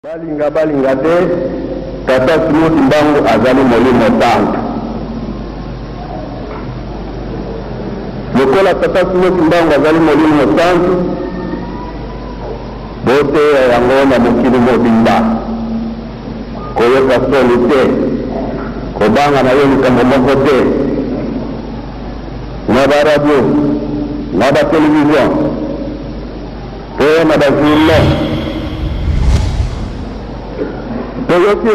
balinga te tata Timothy Mbangu azali molimo santu. Lokola tata Timothy Mbangu azali molimo santu, bote yango na mokili mobimba koyoka soni te, kobanga na yo likambo moko te, na baradio na batelevizio pe na bajournal. Toyoki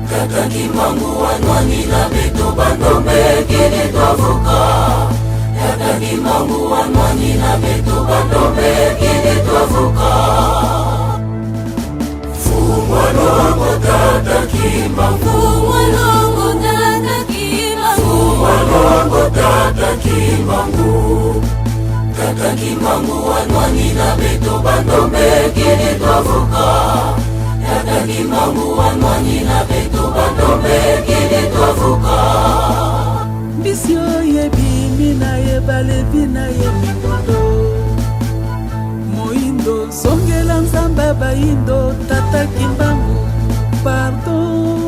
Tata Kimangu wanwani na beto bandombe kini twavuka. Tata Kimangu wanwani na beto bandombe kini twavuka. Fumwa longo Tata Kimangu, fumwa longo Tata Kimangu, fumwa longo Tata Kimangu. Tata Kimangu wanwani na beto bandombe kini twavuka. Tata Kimangu wanwani na beto bandombe kini twavuka. Bisyo yebi mina yebalebi na yebikondo Moindo songela nzamba baindo Tata Kimangu pardon.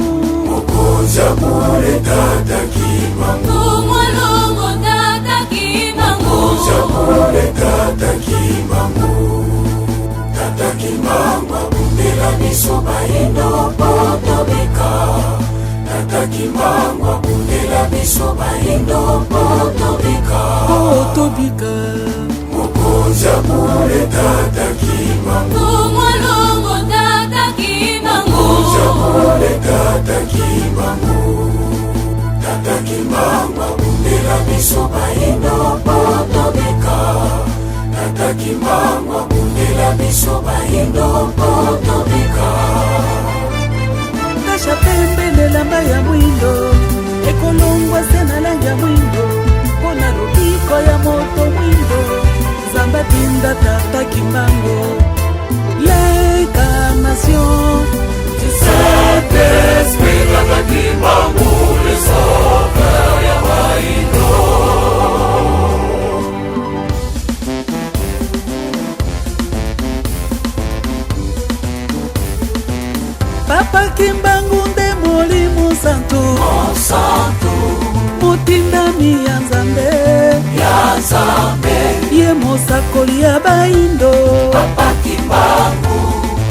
Mokonja mule Tata Kimangu, mwalongo Tata Kimangu, mokonja mule Tata Kimangu. Tata Kimangu abundela miso baindo potobika. Tata Kimangu abundela miso baindo potobika. Potobika mokonja mule Tata Kimangu, mwalongo Tata Kimangu, mokonja mule Tata Kimangu. Tata Kimangu abundela miso baindo potobika. Tata Kimangu abundela miso baindo potobika. Nasha pembe lamba ya mwindo ekolongwa sena langa mwindo pona lobiko ya moto mwindo zamba tinda Tata Kimangu l'incarnation du Saint-Esprit. Tata Kimangu le sauveur ya baindo. Papa Kimangu nde molimo santu, motindami ya Nzambe, ye mosakoli ya baindo. Papa Kimangu,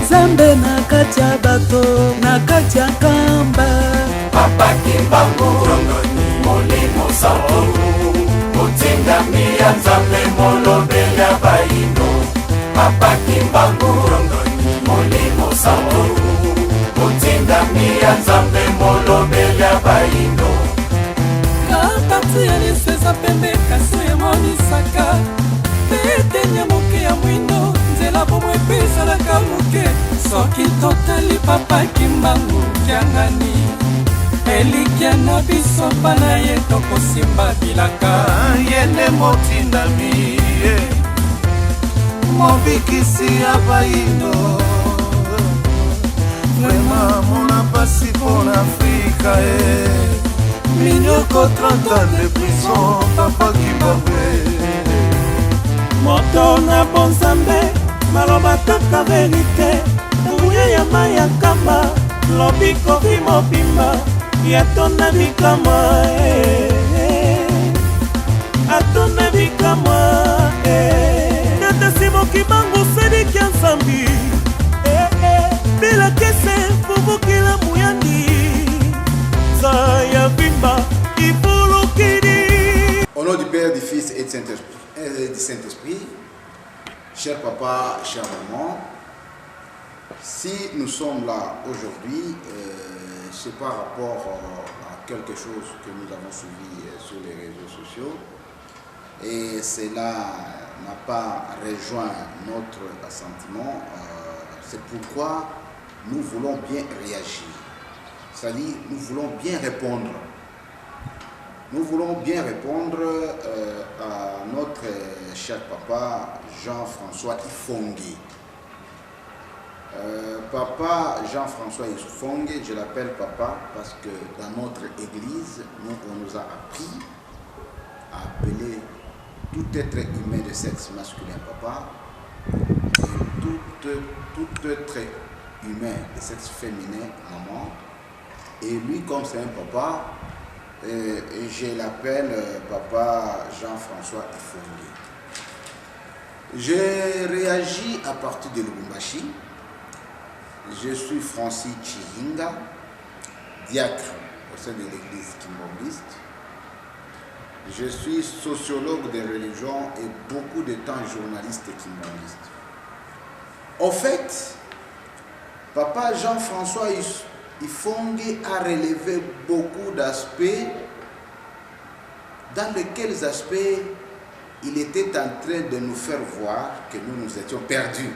Nzambe na kati ya bato, na kati ya kamba. Papa Kimangu, molimo santu, motindami ya Nzambe, molobeli ya baindo. Papa Kimangu, molimo santu, motindami ya Nzambe, molobeli ya baindo. Kapati ya lisesa pembe kaso emonisaka petenya moke ya mwindo nzela bomo epesalaka moke. Soki totali Papa Kimangu kiangani elikia na biso pana ye tokosimba bilaka. Yende motindami mobikisi ya baindo. Vraiment mona pasi pour Afrika minyoko 30 ans de prison. Papa Kimangu moto na bon Nzambe maloba taka verite nguya ya maya kamba lobiko mobimba yatonda bikama atonda bikama Tata Kimangu sediki ya Nzambi bila kese fubukila muyandi saya bimba ibulukidi. Au nom du Père, du Fils et du Saint-Esprit, cher papa, chère maman, Si nous sommes là aujourd'hui, c'est par rapport à quelque chose que nous avons suivi sur les réseaux sociaux. Et cela n'a pas rejoint notre assentiment. C'est pourquoi nous voulons bien réagir. C'est-à-dire, nous voulons bien répondre. Nous voulons bien répondre à notre cher papa Jean-François Ifongue. Papa Jean-François Ifongue, je l'appelle papa parce que dans notre église, on nous a appris à appeler tout être humain de sexe masculin papa et tout être humain de sexe féminin maman. Et lui, comme c'est un papa, je l'appelle papa Jean-François Ifongue. J'ai réagi à partir de Lubumbashi. Je suis Francis Chihinga, diacre au sein de l'église kimbangiste. Je suis sociologue des religions et beaucoup de temps journaliste kimbangiste. En fait, papa Jean-François Ifongue a relevé beaucoup d'aspects dans lesquels aspects il était en train de nous faire voir que nous étions perdus.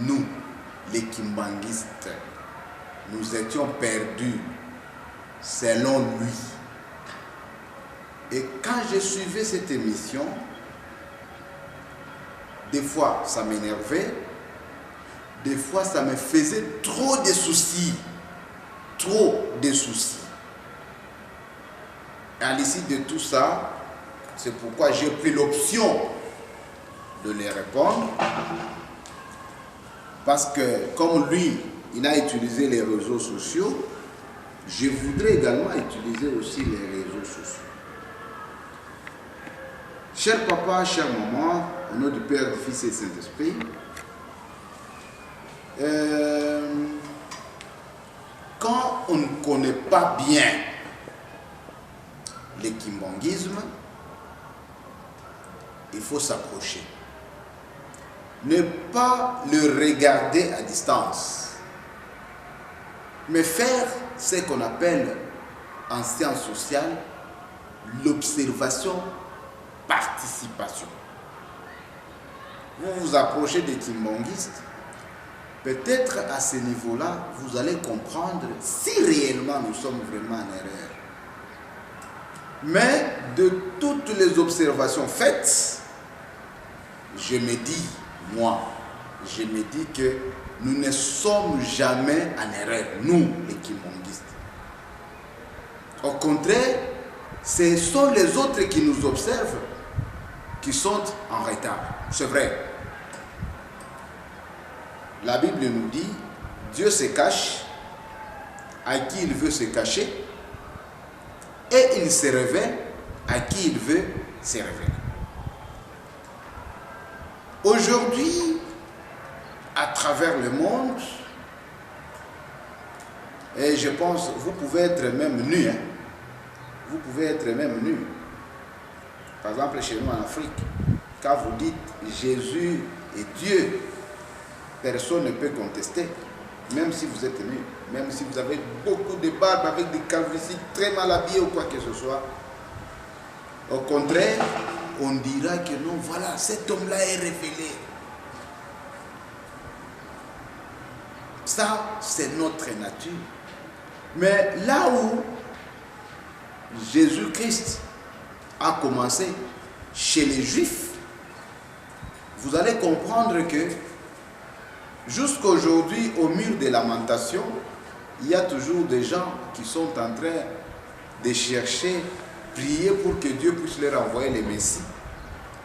Nous, les kimbanguistes, nous étions perdus selon lui. Et quand je suivais cette émission, des fois ça m'énervait, des fois ça me faisait trop de soucis. Trop de soucis. Et à l'issue de tout ça, c'est pourquoi j'ai pris l'option de les répondre. Parce que comme lui, il a utilisé les réseaux sociaux, je voudrais également utiliser aussi les réseaux sociaux. Cher papa, chère maman, au nom du Père, du Fils et du Saint-Esprit, quand on ne connaît pas bien le kimbanguisme, il faut s'approcher. Ne pas le regarder à distance, mais faire ce qu'on appelle en sciences sociales l'observation participation. Vous vous approchez des kimbanguistes, peut-être à ce niveau-là, vous allez comprendre si réellement nous sommes vraiment en erreur. Mais de toutes les observations faites, je me dis, moi, je me dis que nous ne sommes jamais en erreur, nous, les kimbanguistes. Au contraire, ce sont les autres qui nous observent qui sont en retard. C'est vrai. La Bible nous dit, Dieu se cache à qui il veut se cacher et il se révèle à qui il veut se révéler. Aujourd'hui, à travers le monde, et je pense, vous pouvez être même nus, hein? Vous pouvez être même nus. Par exemple, chez nous en Afrique, quand vous dites Jésus est Dieu, personne ne peut contester, même si vous êtes nus, même si vous avez beaucoup de barbes avec des calvities très mal habillés ou quoi que ce soit. Au contraire, on dira que non, voilà, cet homme-là est révélé. Ça, c'est notre nature. Mais là où Jésus-Christ a commencé chez les Juifs, vous allez comprendre que jusqu'aujourd'hui, au mur des lamentations, il y a toujours des gens qui sont en train de chercher, prier pour que Dieu puisse leur envoyer les Messies.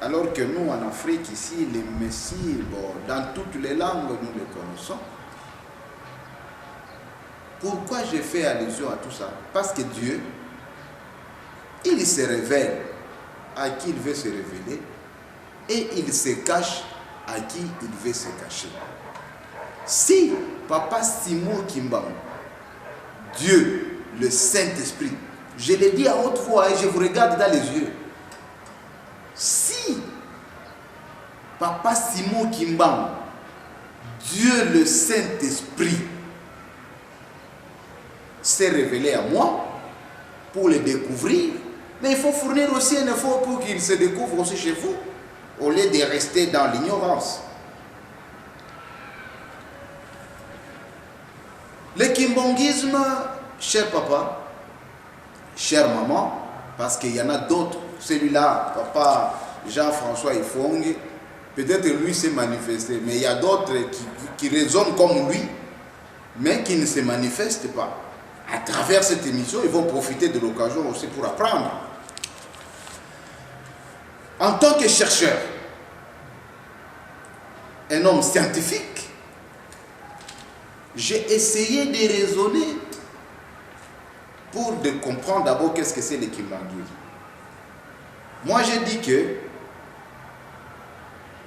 Alors que nous, en Afrique, ici, les Messies, bon, dans toutes les langues, nous les connaissons. Pourquoi j'ai fait allusion à tout ça? Parce que Dieu, il se révèle à qui il veut se révéler et il se cache à qui il veut se cacher. Si Papa Simon Kimbangu, Dieu, le Saint-Esprit, je le dis à haute voix et je vous regarde dans les yeux, si Papa Simon Kimbangu, Dieu le Saint-Esprit s'est révélé à moi pour le découvrir, mais il faut fournir aussi un effort pour qu'il se découvre aussi chez vous, au lieu de rester dans l'ignorance. Le kimbongisme, cher papa, chère maman, parce qu'il y en a d'autres, celui-là, papa Jean-François Ifong, peut-être lui s'est manifesté, mais il y a d'autres qui raisonnent comme lui, mais qui ne se manifestent pas. À travers cette émission, ils vont profiter de l'occasion aussi pour apprendre. En tant que chercheur, un homme scientifique, j'ai essayé de raisonner pour de comprendre d'abord qu'est-ce que c'est le kimbangisme. Moi, j'ai dit que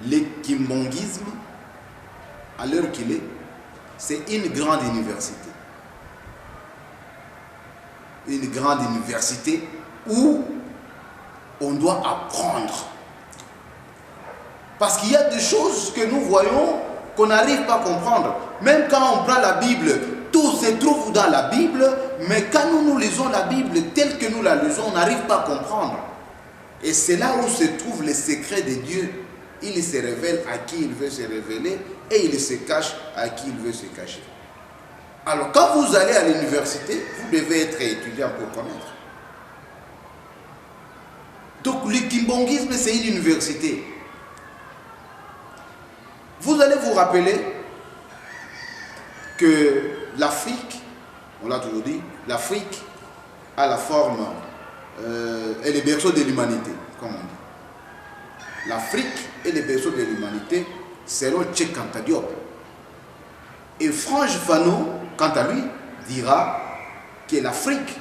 le kimbongisme, à l'heure qu'il est, c'est une grande université. Une grande université où on doit apprendre. Parce qu'il y a des choses que nous voyons qu'on n'arrive pas à comprendre. Même quand on prend la Bible, tout se trouve dans la Bible, mais quand nous lisons la Bible telle que nous la lisons, on n'arrive pas à comprendre. Et c'est là où se trouve le secret de Dieu. Il se révèle à qui il veut se révéler et il se cache à qui il veut se cacher. Alors quand vous allez à l'université, vous devez être étudiant pour connaître. Donc le kimbongisme, c'est une université. Vous allez vous rappeler que l'Afrique, on l'a toujours dit, l'Afrique a la forme est le berceau de l'humanité, comme on dit. L'Afrique est le berceau de l'humanité selon Cheikh Anta Diop. Et Frantz Fanon, quant à lui, dira que l'Afrique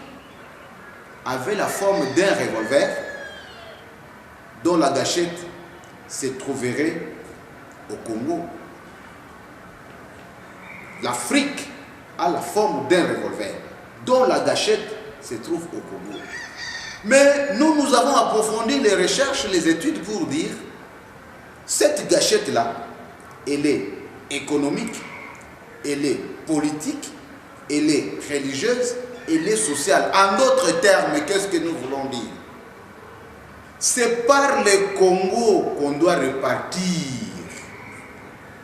avait la forme d'un revolver dont la gâchette se trouverait au Congo. L'Afrique a la forme d'un revolver dont la gâchette se trouve au Congo. Mais nous avons approfondi les recherches, les études pour dire cette gâchette-là, elle est économique, elle est politique, elle est religieuse, elle est sociale. En d'autres termes, qu'est-ce que nous voulons dire? C'est par le Congo qu'on doit repartir,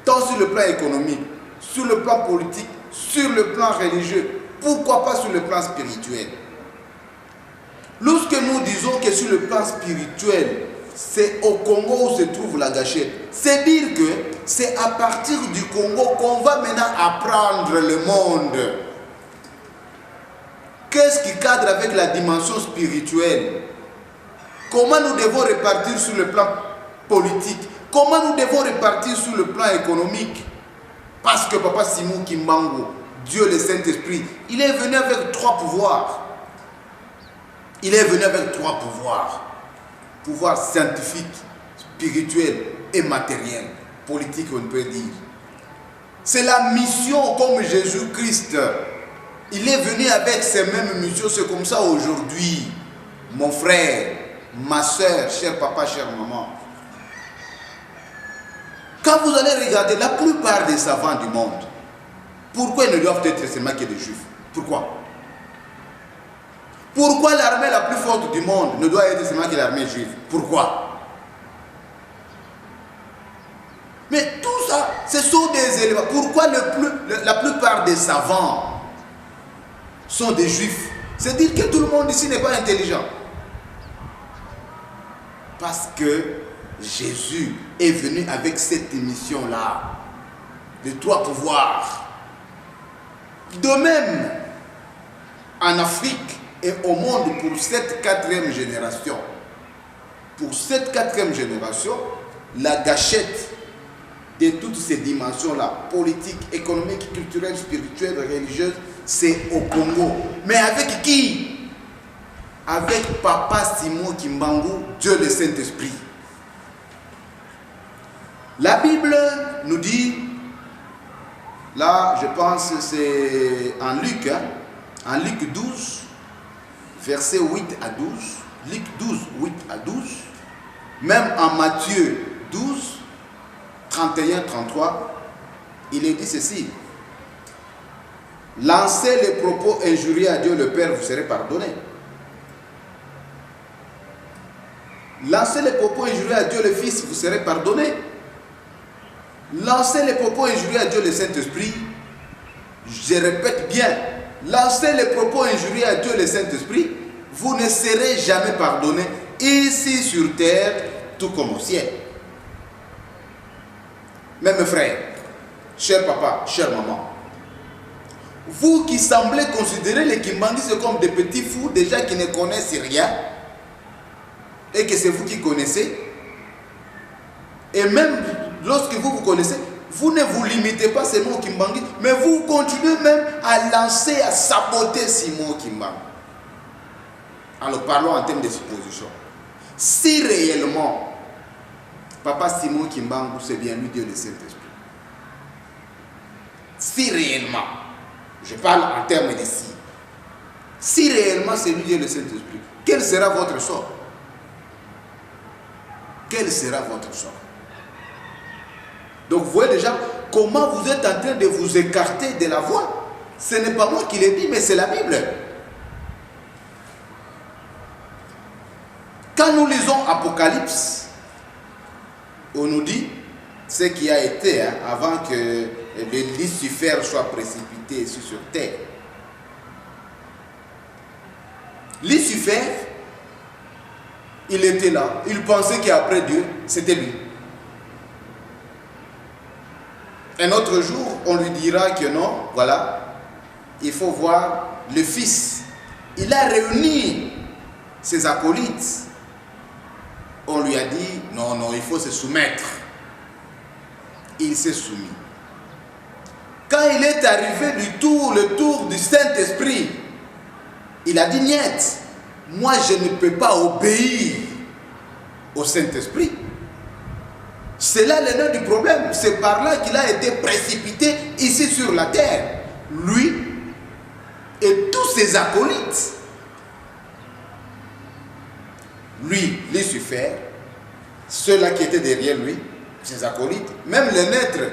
tant sur le plan économique, sur le plan politique, sur le plan religieux, pourquoi pas sur le plan spirituel. Lorsque nous disons que sur le plan spirituel, c'est au Congo où se trouve la gâchette, c'est dire que c'est à partir du Congo qu'on va maintenant apprendre le monde. Qu'est-ce qui cadre avec la dimension spirituelle? Comment nous devons repartir sur le plan politique? Comment nous devons repartir sur le plan économique? Parce que Papa Simon Kimbangu, Dieu le Saint-Esprit, il est venu avec 3 pouvoirs. Il est venu avec 3 pouvoirs. Pouvoir scientifique, spirituel et matériel. Politique, on peut dire. C'est la mission comme Jésus-Christ. Il est venu avec ces mêmes missions. C'est comme ça aujourd'hui. Mon frère, ma soeur, cher papa, chère maman. Quand vous allez regarder la plupart des savants du monde, pourquoi ils ne doivent être seulement que des juifs? Pourquoi? Pourquoi l'armée la plus forte du monde ne doit être seulement que l'armée juive? Pourquoi? Mais tout ça, ce sont des éléments. Pourquoi la plupart des savants sont des juifs? C'est dire que tout le monde ici n'est pas intelligent. Parce que Jésus est venu avec cette mission-là, de 3 pouvoirs. De même, en Afrique et au monde pour cette 4e génération. Pour cette 4e génération, la gâchette de toutes ces dimensions-là, politique, économique, culturelle, spirituelle, religieuse, c'est au Congo. Mais avec qui? Avec Papa Simon Kimbangu, Dieu le Saint-Esprit. La Bible nous dit, là je pense c'est en Luc, en Luc 12, versets 8 à 12, Luc 12, 8 à 12, même en Matthieu 12, 31, 33, il est dit ceci. Lancez les propos injurieux à Dieu le Père, vous serez pardonné. Lancez les propos injurieux à Dieu le Fils, vous serez pardonné. Lancez les propos injurieux à Dieu le Saint-Esprit. Je répète bien, lancez les propos injurieux à Dieu le Saint-Esprit, vous ne serez jamais pardonné, ici sur terre, tout comme au ciel. Même frère, cher papa, chère maman, vous qui semblez considérer les Kimbanguistes comme des petits fous, des gens qui ne connaissent rien, et que c'est vous qui connaissez, et même lorsque vous connaissez, vous ne vous limitez pas seulement au Kimbangu, mais vous continuez même à lancer, à saboter Simon Kimbangu. Alors parlons en termes de supposition. Si réellement, Papa Simon Kimbangu, c'est bien lui Dieu le Saint-Esprit. Si réellement, je parle en termes de si. Si réellement c'est lui Dieu le Saint-Esprit, quel sera votre sort? Quel sera votre sort? Donc vous voyez déjà comment vous êtes en train de vous écarter de la voie. Ce n'est pas moi qui l'ai dit, mais c'est la Bible. Quand nous lisons Apocalypse, on nous dit ce qui a été avant que le Lucifer soit précipité ici sur terre. Lucifer, il était là, il pensait qu'après Dieu, c'était lui. Un autre jour, on lui dira que non, voilà, il faut voir le Fils. Il a réuni ses acolytes. On lui a dit, non, non, il faut se soumettre. Il s'est soumis. Quand il est arrivé le tour du Saint-Esprit, il a dit, niet, moi je ne peux pas obéir au Saint-Esprit. C'est là le nœud du problème. C'est par là qu'il a été précipité ici sur la terre. Lui et tous ses acolytes. Lui, Lucifer, ceux-là qui étaient derrière lui, ses acolytes, même les maîtres,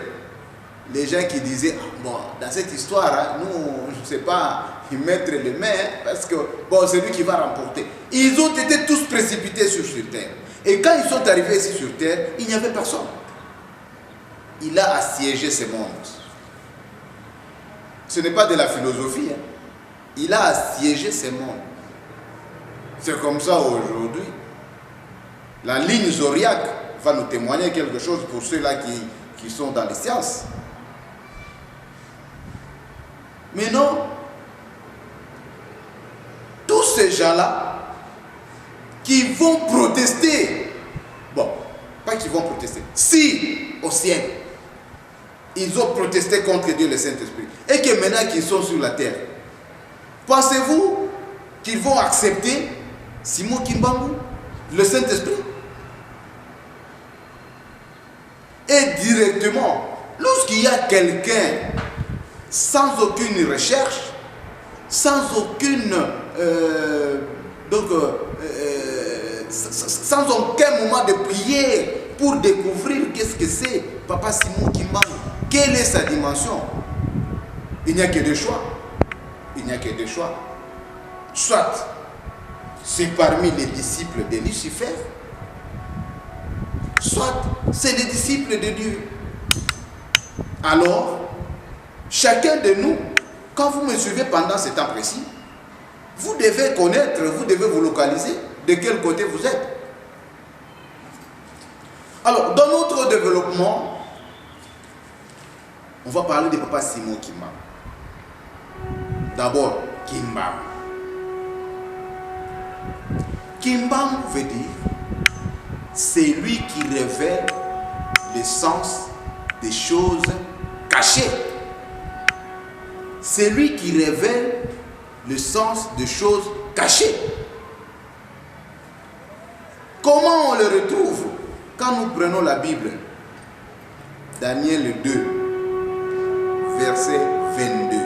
les gens qui disaient, bon, dans cette histoire, nous, je ne sais pas, ils mettent les mains, parce que, bon, c'est lui qui va remporter. Ils ont été tous précipités sur terre. Et quand ils sont arrivés ici sur terre, il n'y avait personne. Il a assiégé ce monde. Ce n'est pas de la philosophie. Il a assiégé ce monde. C'est comme ça aujourd'hui. La ligne zodiaque va nous témoigner quelque chose pour ceux-là qui sont dans les sciences. Mais non, tous ces gens-là qui vont protester, bon, pas qui vont protester, si au ciel, ils ont protesté contre Dieu le Saint-Esprit, et que maintenant qu'ils sont sur la terre, pensez-vous qu'ils vont accepter Simon Kimbangu, le Saint-Esprit? Et directement, lorsqu'il y a quelqu'un sans aucune recherche, sans aucune sans aucun moment de prière pour découvrir qu'est-ce que c'est Papa Simon Kimbangu, quelle est sa dimension, il n'y a que deux choix. Il n'y a que deux choix. Soit c'est parmi les disciples de Lucifer, soit c'est les disciples de Dieu. Alors, chacun de nous, quand vous me suivez pendant ce temps précis, vous devez connaître, vous devez vous localiser de quel côté vous êtes. Alors, dans notre développement, on va parler de Papa Simon Kimbangu. D'abord, Kimbangu. Kimbangu veut dire, c'est lui qui révèle le sens des choses cachées. C'est lui qui révèle le sens des choses cachées. Comment on le retrouve? Quand nous prenons la Bible, Daniel 2, verset 22.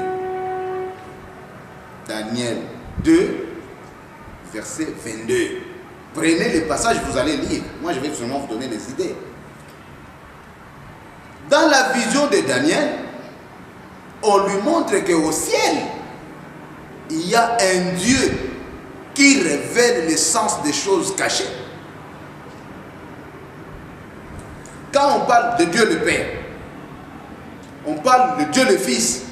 Daniel 2, verset 22. Prenez les passages, vous allez lire. Moi, je vais seulement vous donner des idées. Dans Dans la vision de Daniel, on lui montre qu'au ciel, il y a un Dieu qui révèle l'essence des choses cachées. Quand on parle de Dieu le Père, on parle de Dieu le Fils,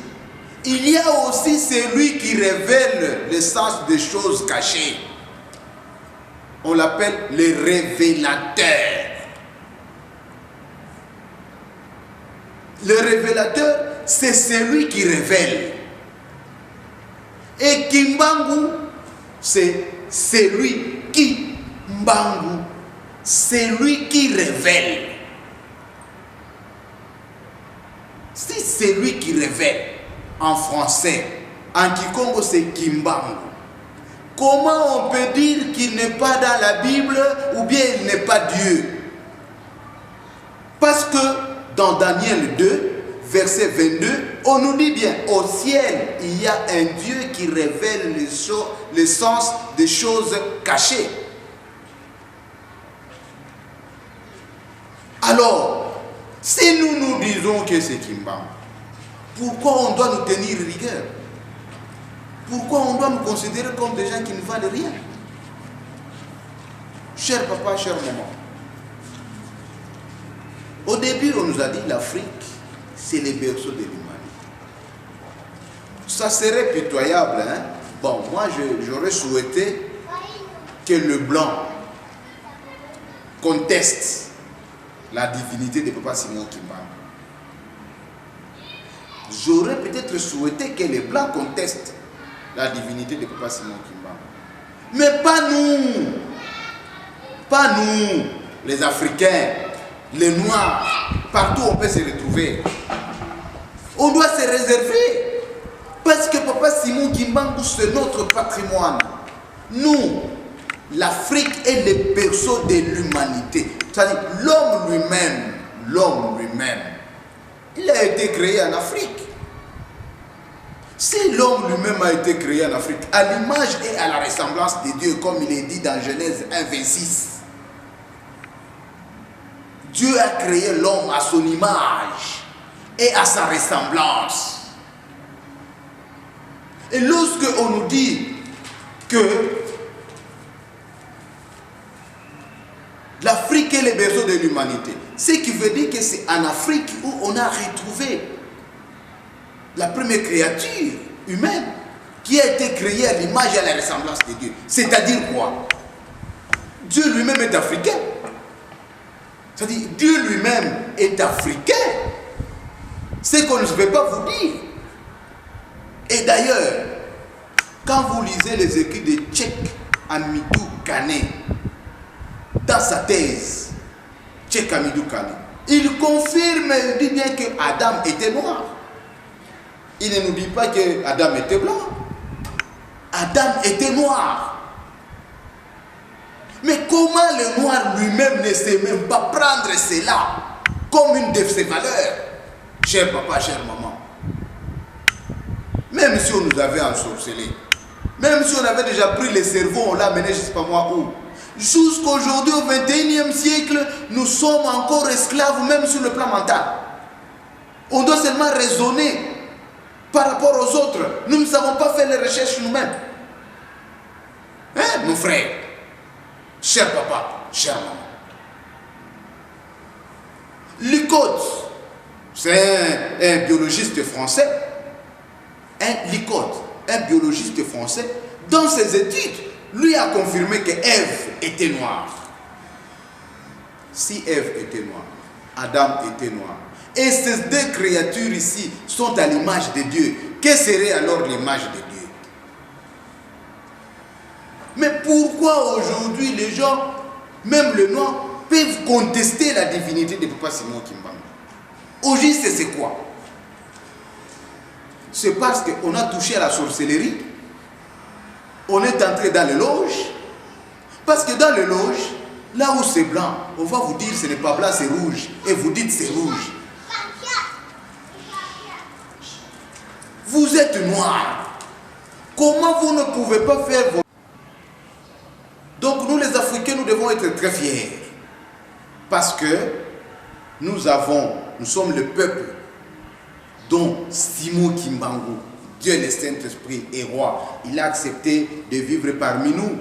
il y a aussi celui qui révèle l'essence des choses cachées. On l'appelle le révélateur. Le révélateur, c'est celui qui révèle. Et Kimbangu, c'est celui qui Mbangu, celui qui révèle. C'est celui qui révèle. En français, en Kikongo, c'est Kimbangu. Comment on peut dire qu'il n'est pas dans la Bible ou bien il n'est pas Dieu? Parce que dans Daniel 2, verset 22, on nous dit bien, au ciel, il y a un Dieu qui révèle l'essence des choses cachées. Alors, si nous disons que c'est Kimbangu, pourquoi on doit nous tenir rigueur? Pourquoi on doit nous considérer comme des gens qui ne valent rien? Cher papa, cher maman, au début on nous a dit l'Afrique, c'est le berceau de l'humanité. Ça serait pitoyable, hein? Bon, moi j'aurais souhaité que le blanc conteste la divinité de Papa Simon Kimbangu. J'aurais peut-être souhaité que les blancs contestent la divinité de Papa Simon Kimbangu. Mais pas nous. Pas nous, les Africains, les Noirs. Partout on peut se retrouver. On doit se réserver. Parce que Papa Simon Kimbangu, c'est notre patrimoine. Nous, l'Afrique est le berceau de l'humanité. C'est-à-dire l'homme lui-même, il a été créé en Afrique. Si l'homme lui-même a été créé en Afrique, à l'image et à la ressemblance de Dieu, comme il est dit dans Genèse 1, 26, Dieu a créé l'homme à son image et à sa ressemblance. Et lorsque on nous dit que l'Afrique est le berceau de l'humanité, ce qui veut dire que c'est en Afrique où on a retrouvé la première créature humaine qui a été créée à l'image et à la ressemblance de Dieu. C'est-à-dire quoi? Dieu lui-même est africain. C'est-à-dire Dieu lui-même est africain. C'est qu'on ne peut pas vous dire. Et d'ailleurs, quand vous lisez les écrits de Tchèque Hamidou Kane, dans sa thèse, Tchèque Hamidou Kane, il confirme, il dit bien que Adam était noir. Il ne nous dit pas que Adam était blanc. Adam était noir. Mais comment le noir lui-même ne sait même pas prendre cela comme une de ses valeurs? Cher papa, chère maman, même si on nous avait ensorcelés, même si on avait déjà pris le cerveau, on l'a mené je ne sais pas moi où, jusqu'aujourd'hui au XXIe siècle, nous sommes encore esclaves même sur le plan mental. On doit seulement raisonner par rapport aux autres. Nous ne savons pas faire les recherches nous-mêmes. Hein, mon frère, cher papa, chère maman. Licotte, c'est un biologiste français. Licotte, un biologiste français, dans ses études, lui a confirmé que Ève était noire. Si Ève était noire, Adam était noir, et ces deux créatures ici sont à l'image de Dieu, quelle serait alors l'image de Dieu? Mais pourquoi aujourd'hui les gens, même les noirs, peuvent contester la divinité de Papa Simon Kimbangu? Aujourd'hui, c'est quoi? C'est parce qu'on a touché à la sorcellerie. On est entré dans les loges. Parce que dans les loges, là où c'est blanc, on va vous dire ce n'est pas blanc, c'est rouge. Et vous dites c'est rouge. Vous êtes noir. Comment vous ne pouvez pas faire vos... Donc nous les Africains, nous devons être très fiers. Parce que nous avons nous sommes le peuple dont Simon Kimbangu, Dieu le Saint-Esprit est roi. Il a accepté de vivre parmi nous.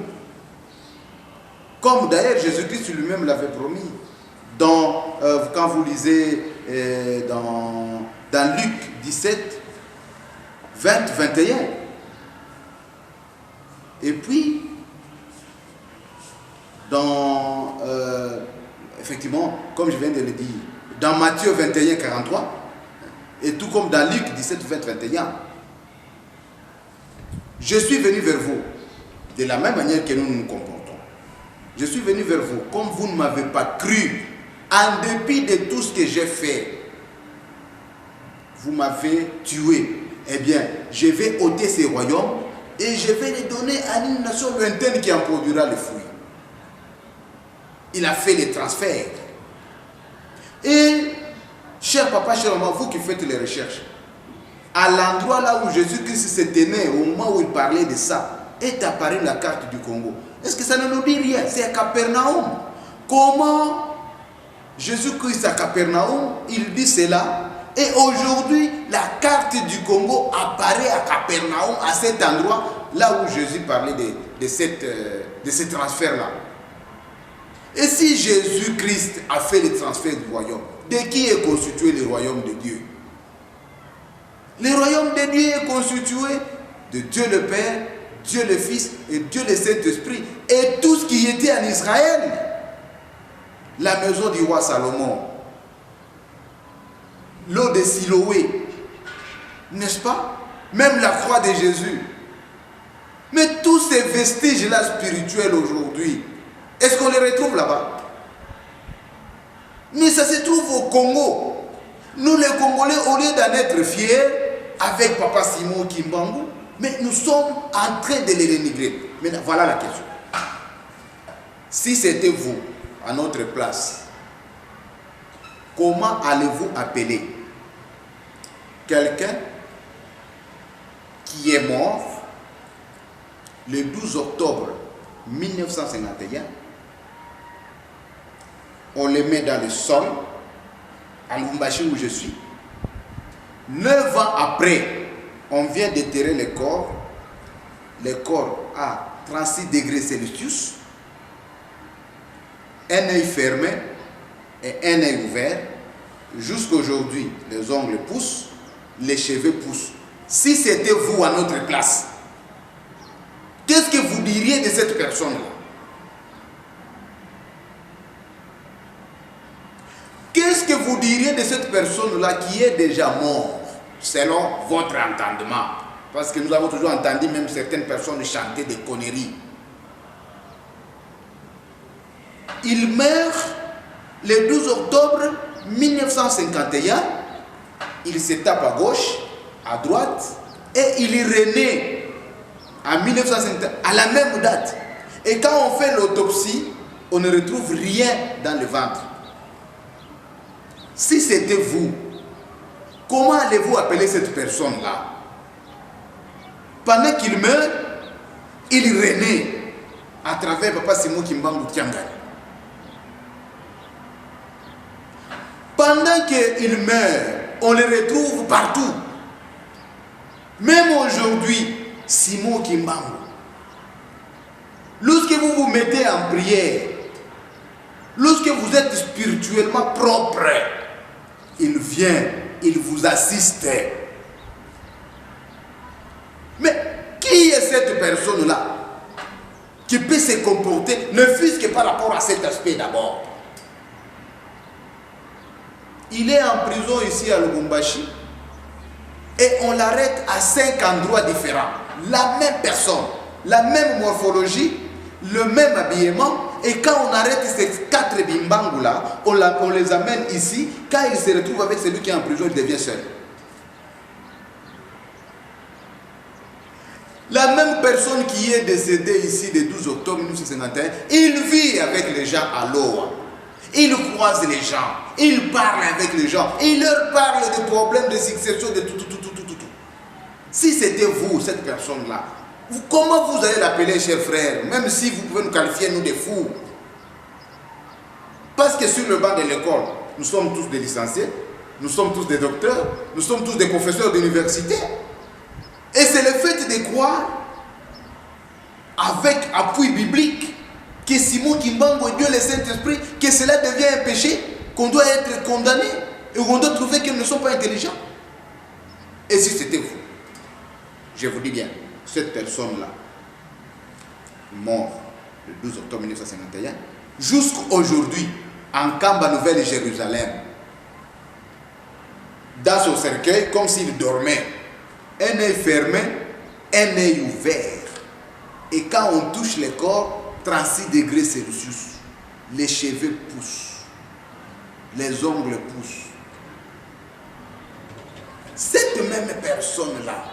Comme d'ailleurs Jésus-Christ lui-même l'avait promis. Quand vous lisez dans Luc 17, 20, 21. Et puis, effectivement, comme je viens de le dire, dans Matthieu 21, 43, et tout comme dans Luc 17, 20, 21, je suis venu vers vous de la même manière que nous nous comportons. Je suis venu vers vous comme vous ne m'avez pas cru, en dépit de tout ce que j'ai fait. Vous m'avez tué. Eh bien, je vais ôter ces royaumes et je vais les donner à une nation lointaine qui en produira les fruits. Il a fait les transferts. Et, cher papa, cher maman, vous qui faites les recherches, à l'endroit là où Jésus-Christ se tenait, au moment où il parlait de ça, est apparue la carte du Congo. Est-ce que ça ne nous dit rien? C'est à Capernaum. Comment Jésus-Christ à Capernaum, il dit cela, et aujourd'hui, la carte du Congo apparaît à Capernaum, à cet endroit, là où Jésus parlait de ce transfert-là. Et si Jésus-Christ a fait le transfert du royaume, de qui est constitué le royaume de Dieu? Le royaume de Dieu est constitué de Dieu le Père, Dieu le Fils et Dieu le Saint-Esprit. Et tout ce qui était en Israël, la maison du roi Salomon, l'eau de Siloé, n'est-ce pas? Même la croix de Jésus. Mais tous ces vestiges-là spirituels aujourd'hui, est-ce qu'on les retrouve là-bas? Mais ça se trouve au Congo. Nous les Congolais, au lieu d'en être fiers, avec Papa Simon Kimbangu, mais nous sommes en train de les renégrer. Maintenant, voilà la question. Si c'était vous, à notre place, comment allez-vous appeler quelqu'un qui est mort le 12 octobre 1951, on le met dans le sol, à Lubumbashi où je suis. 9 ans après, on vient déterrer le corps à 36 degrés Celsius, un œil fermé et un œil ouvert. Jusqu'aujourd'hui, les ongles poussent, les cheveux poussent. Si c'était vous à notre place, qu'est-ce que vous diriez de cette personne-là? Qu'est-ce que vous diriez de cette personne-là qui est déjà morte, selon votre entendement? Parce que nous avons toujours entendu même certaines personnes chanter des conneries. Il meurt le 12 octobre 1951, il se tape à gauche, à droite, et il est rené en 1951, à la même date. Et quand on fait l'autopsie, on ne retrouve rien dans le ventre. Si c'était vous, comment allez-vous appeler cette personne-là? Pendant qu'il meurt, il renaît à travers Papa Simon Kimbangu Tiangani. Pendant qu'il meurt, on le retrouve partout. Même aujourd'hui, Simon Kimbangu, lorsque vous vous mettez en prière, lorsque vous êtes spirituellement propre, il vient, il vous assiste. Mais qui est cette personne-là qui peut se comporter, ne fût-ce que par rapport à cet aspect d'abord? Il est en prison ici à Lubumbashi et on l'arrête à 5 endroits différents. La même personne, la même morphologie, le même habillement. Et quand on arrête ces 4 bimbangu là, on les amène ici. Quand il se retrouve avec celui qui est en prison, il devient seul. La même personne qui est décédée ici le 12 octobre 1951, il vit avec les gens à l'eau. Il croise les gens, il parle avec les gens, il leur parle des problèmes de succession, de tout. Si c'était vous, cette personne-là, comment vous allez l'appeler, chers frères, même si vous pouvez nous qualifier, nous, des fous? Parce que sur le banc de l'école, nous sommes tous des licenciés, nous sommes tous des docteurs, nous sommes tous des professeurs d'université. Et c'est le fait de croire, avec appui biblique, que Simon Kimbangu et Dieu le Saint-Esprit, que cela devient un péché, qu'on doit être condamné et qu'on doit trouver qu'ils ne sont pas intelligents. Et si c'était vous, je vous dis bien, cette personne-là, mort le 12 octobre 1951, jusqu'aujourd'hui, en Kamba Nouvelle-Jérusalem, dans son cercueil, comme s'il dormait, un œil fermé, un œil ouvert. Et quand on touche le corps, 36 degrés Celsius, les cheveux poussent, les ongles poussent. Cette même personne-là,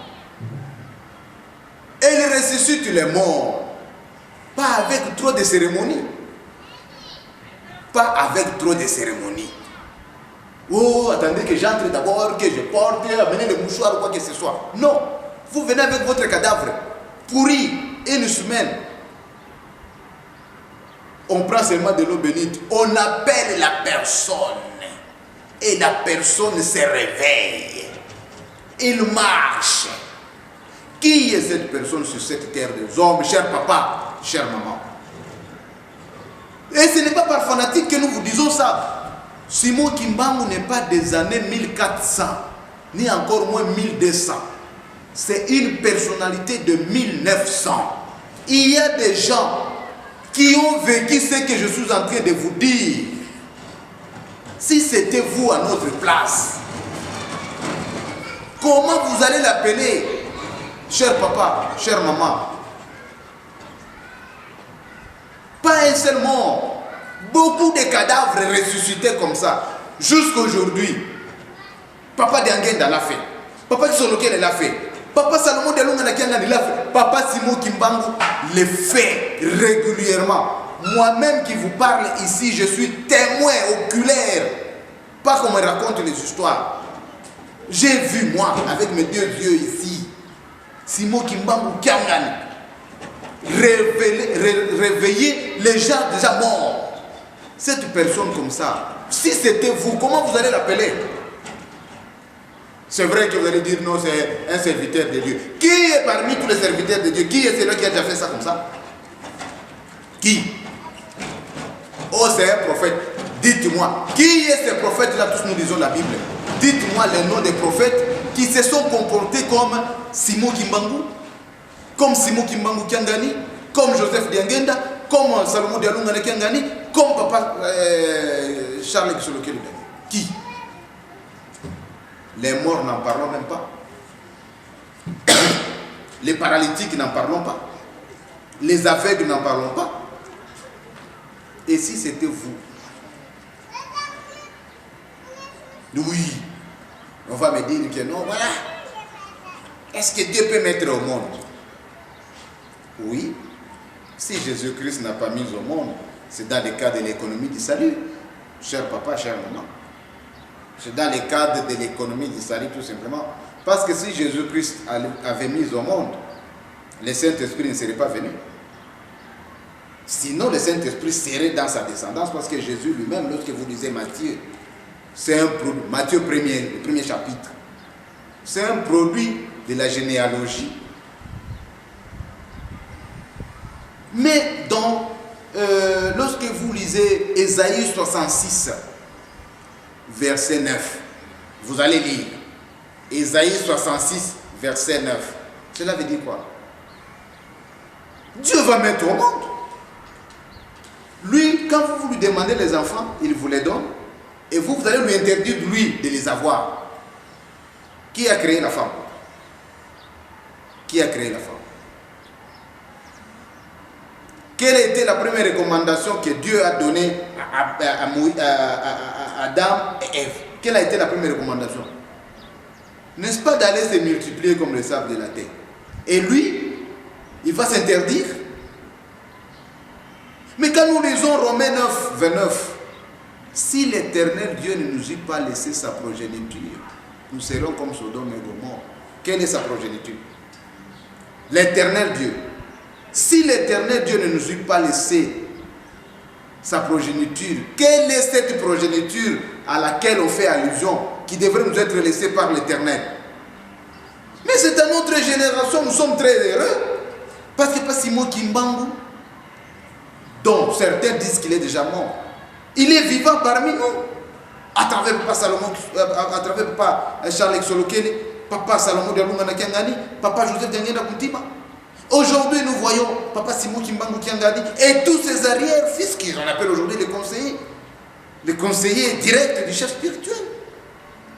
elle ressuscite les morts, pas avec trop de cérémonies. Pas avec trop de cérémonies. Oh, attendez que j'entre d'abord, que je porte, amenez le mouchoir ou quoi que ce soit. Non, vous venez avec votre cadavre, pourri, une semaine. On prend seulement de l'eau bénite, on appelle la personne, et la personne se réveille. Il marche. Qui est cette personne sur cette terre des hommes, cher papa, chère maman? Et ce n'est pas par fanatique que nous vous disons ça. Simon Kimbangu n'est pas des années 1400, ni encore moins 1200. C'est une personnalité de 1900. Il y a des gens qui ont vécu ce que je suis en train de vous dire. Si c'était vous à notre place, comment vous allez l'appeler, cher papa, chère maman? Pas un seul mort. Beaucoup de cadavres ressuscités comme ça. Jusqu'aujourd'hui. Papa Diangenda l'a fait. Papa Kisolokel l'a fait. Papa Salomon Delonga l'a fait. Papa Simon Kimbangu le fait régulièrement. Moi-même qui vous parle ici, je suis témoin oculaire. Pas qu'on me raconte les histoires. J'ai vu moi, avec mes deux yeux ici, Simon Kimbangu Kiangani réveiller les gens déjà morts. Cette personne comme ça, si c'était vous, comment vous allez l'appeler? C'est vrai que vous allez dire non, c'est un serviteur de Dieu. Qui est parmi tous les serviteurs de Dieu? Qui est celui qui a déjà fait ça comme ça? Qui? Oh, c'est un prophète. Dites-moi, qui est ce prophète-là? Tous nous lisons la Bible. Dites-moi les noms des prophètes qui se sont comportés comme Simon Kimbangu, comme Simon Kimbangu Kiangani, comme Joseph Diangenda, comme Salomon Dialunga Kiangani, comme papa Charles Kisolokel. Qui? Les morts n'en parlons même pas. Les paralytiques n'en parlons pas. Les aveugles n'en parlons pas. Et si c'était vous? Oui. On va me dire que non, voilà. Est-ce que Dieu peut mettre au monde? Oui. Si Jésus-Christ n'a pas mis au monde, c'est dans le cadre de l'économie du salut. Cher papa, chère maman. C'est dans le cadre de l'économie du salut tout simplement. Parce que si Jésus-Christ avait mis au monde, le Saint-Esprit ne serait pas venu. Sinon, le Saint-Esprit serait dans sa descendance parce que Jésus lui-même, lorsque vous lisez Matthieu, c'est un produit, Matthieu 1er, le premier chapitre, c'est un produit de la généalogie. Mais lorsque vous lisez Ésaïe 66, verset 9, vous allez lire Ésaïe 66, verset 9. Cela veut dire quoi? Dieu va mettre au monde. Lui, quand vous lui demandez les enfants, il vous les donne. Et vous allez lui interdire, lui, de les avoir. Qui a créé la femme? Qui a créé la femme? Quelle était la première recommandation que Dieu a donnée à Adam et Ève? Quelle a été la première recommandation? N'est-ce pas d'aller se multiplier comme le sable de la terre? Et lui, il va s'interdire? Mais quand nous lisons Romains 9, 29, si l'Éternel Dieu ne nous eût pas laissé sa progéniture, nous serons comme Sodome et Gomorrhe. Quelle est sa progéniture? L'Éternel Dieu. Si l'Éternel Dieu ne nous eût pas laissé sa progéniture, quelle est cette progéniture à laquelle on fait allusion qui devrait nous être laissé par l'Éternel. Mais c'est à notre génération, nous sommes très heureux. Parce que pas Simon Kimbangu, dont certains disent qu'il est déjà mort, il est vivant parmi nous. À travers Papa Salomon, à travers Papa Charles Exolokele, Papa Salomon de Lungana Kiangani, Papa Joseph Daniela Kuntima. Aujourd'hui, nous voyons Papa Simon Kimbangu Kiangani et tous ses arrière-fils, qu'on appelle aujourd'hui les conseillers directs du chef spirituel.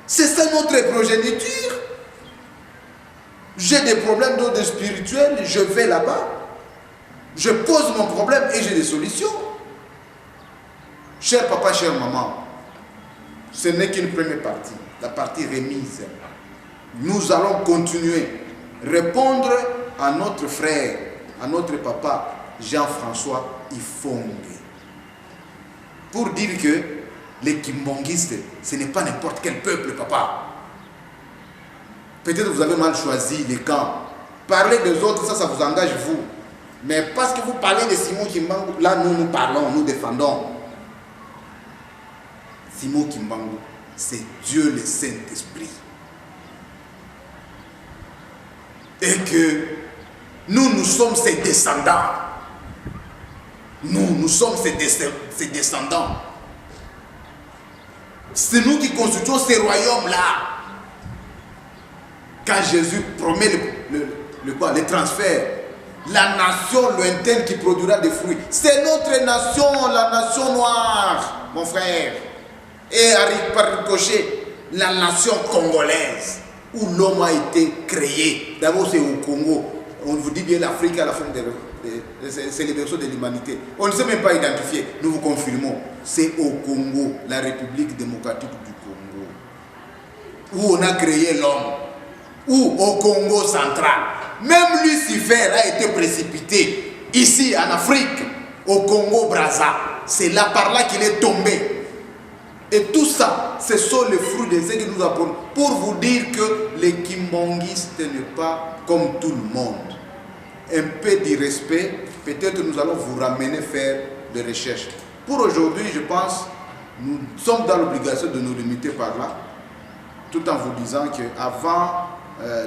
C'est ça notre progéniture. J'ai des problèmes d'ordre spirituel, je vais là-bas, je pose mon problème et j'ai des solutions. Cher papa, chère maman, ce n'est qu'une première partie, la partie remise. Nous allons continuer, répondre à notre frère, à notre papa Jean-François Ifongue, pour dire que les Kimbongistes, ce n'est pas n'importe quel peuple, papa. Peut-être que vous avez mal choisi les camps. Parler des autres, ça vous engage vous. Mais parce que vous parlez de Simon Kimbangu, là nous parlons, nous défendons. Simon Kimbangu, c'est Dieu le Saint-Esprit. Et que nous sommes ses descendants. Nous sommes ses descendants. C'est nous qui constituons ces royaumes-là. Quand Jésus promet le transfert, la nation lointaine qui produira des fruits, c'est notre nation, la nation noire, mon frère. Et par ricochet, la nation congolaise, où l'homme a été créé. D'abord, c'est au Congo. On vous dit bien l'Afrique à la fin c'est les berceaux de l'humanité. On ne sait même pas identifier. Nous vous confirmons. C'est au Congo, la République démocratique du Congo, où on a créé l'homme. Ou au Congo central. Même Lucifer a été précipité ici en Afrique, au Congo-Brazza. C'est là par là qu'il est tombé. Et tout ça, ce sont les fruits de ce que nous apprenons. Pour vous dire que les Kimbongistes n'est pas comme tout le monde. Un peu de respect, peut-être nous allons vous ramener faire des recherches. Pour aujourd'hui, je pense, nous sommes dans l'obligation de nous limiter par là, tout en vous disant qu'avant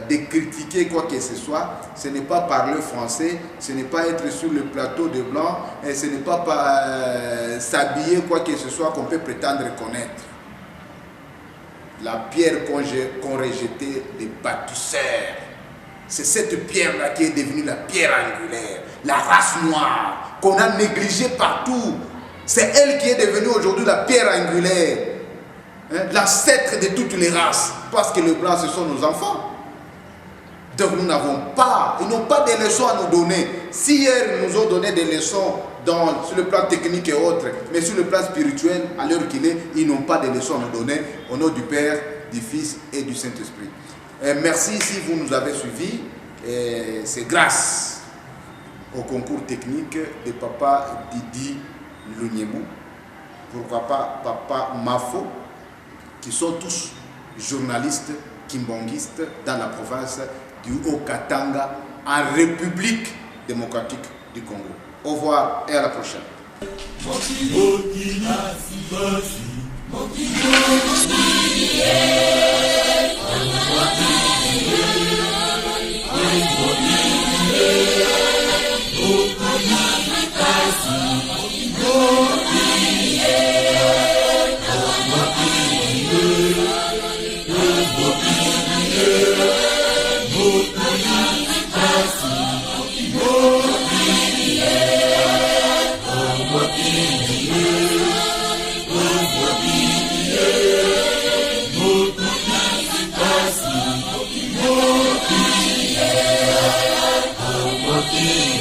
de critiquer quoi que ce soit, ce n'est pas parler français, ce n'est pas être sur le plateau de blanc, et ce n'est pas s'habiller quoi que ce soit qu'on peut prétendre connaître. La pierre qu'ont rejetée les bâtisseurs, c'est cette pierre-là qui est devenue la pierre angulaire, la race noire, qu'on a négligée partout. C'est elle qui est devenue aujourd'hui la pierre angulaire, l'ancêtre de toutes les races, parce que le blanc, ce sont nos enfants. Donc nous n'avons pas, ils n'ont pas de leçons à nous donner. Si hier ils nous ont donné des leçons sur le plan technique et autres, mais sur le plan spirituel, à l'heure qu'il est, ils n'ont pas de leçons à nous donner au nom du Père, du Fils et du Saint-Esprit. Merci si vous nous avez suivis. C'est grâce au concours technique de Papa Didi Lunyemou, pourquoi pas Papa Mafo, qui sont tous journalistes kimbongistes dans la province du Haut-Katanga, en République démocratique du Congo. Au revoir et à la prochaine. Yeah.